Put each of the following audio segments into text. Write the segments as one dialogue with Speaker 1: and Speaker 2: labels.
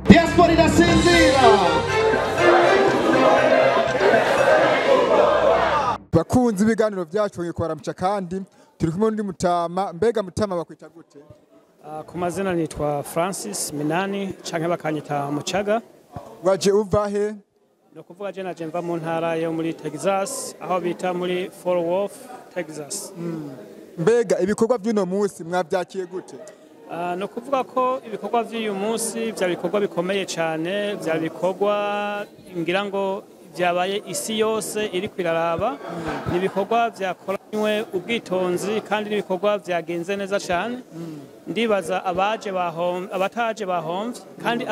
Speaker 1: Diaspora irasinzira.
Speaker 2: Bakunzi ibiganiro byacu ngikwaramca kandi turi kumwe n'undi mutama. Mbega mutama bakwita gute?
Speaker 3: Ku mazina nitwa Francis Minani canke bakanyita Mucaga.
Speaker 2: Waje uva he?
Speaker 3: No kuvuga je naje mva mu ntara yo muri Texas aho bita muri Fort Worth, Texas.
Speaker 2: Mbega ibikorwa by'uno munsi mwavyakiye gute?
Speaker 3: No kuvuga ko ibikorwa vy'uyu munsi vya bikorwa bikomeye cyane, vya bikorwa ngira ngo vyabaye isi yose iri kwiraraba. Ni ibikorwa vyakoranywe ubwitonzi kandi n'ibikorwa vyagenze neza cyane. Ndibaza abataje bahomvye kandi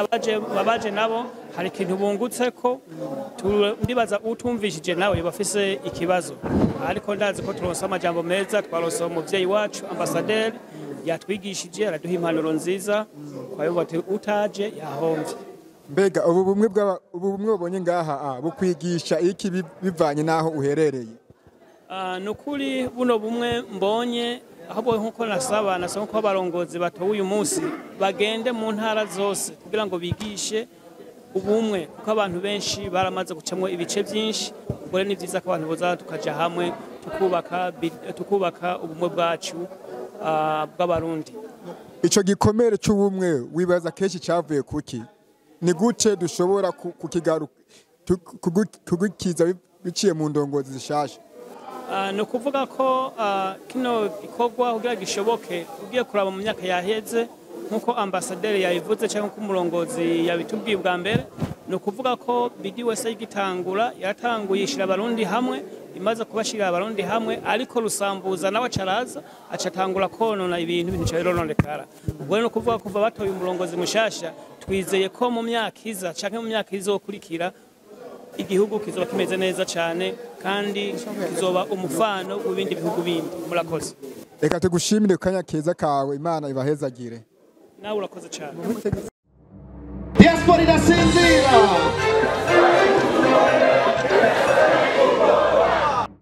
Speaker 3: abaje nabo hari ikintu bungutse ko ndibaza utumvishije nawe bafise ikibazo, ariko ndazi ko turonse amajambo meza, twaronse umuvyeyi wacu ambasaderi yatwigishije araduha impanuro nziza, kwayo utaje yahomvye.
Speaker 2: Mbega ubu bumwe babonye ngaha bukwigisha iki bivanye naho uherereye?
Speaker 3: Nukuri buno bumwe mbonye ahubwo nkuko nasaba ko abarongozi batowe uyu munsi bagende mu ntara zose kugira ngo bigishe ubumwe, kuko abantu benshi baramaze gucamwo ibice byinshi. Ubwo ni byiza ko abantu boza tukaja hamwe tukubaka ubumwe bwacu bw'abarundi.
Speaker 2: Ico gikomere cy'ubumwe wibaza kenshi cyavuye kuki? Ni gute dushobora kugukiza biciye mu ndongozi zishasha?
Speaker 3: No kuvuga ko kino gikorwa kugira gishoboke ugiye kuraba mu myaka yaheze nkuko ambasaderi yabivuze cyangwa ko umurongozi yabitubwiye bwa mbere. No kuvuga ko bidi wese y'igitangura yatanguye ishira abarundi hamwe, imaze kubashira abarundi hamwe, ariko rusambuza nawe acaraza acatangura konona ibintu cyarononekara. Ubwo no kuvuga kuva batoye umurongozi mushasha twizeye ko mu myaka iza canke mu myaka izokurikira igihugu kizoba kimeze neza cyane kandi kizoba umufano w'ibindi bihugu bindi. Murakoze.
Speaker 2: Reka tugushimire kanya keza kawe, Imana ibahezagire.
Speaker 3: Nawe urakoze cyane.
Speaker 1: Diaspora irasinzira.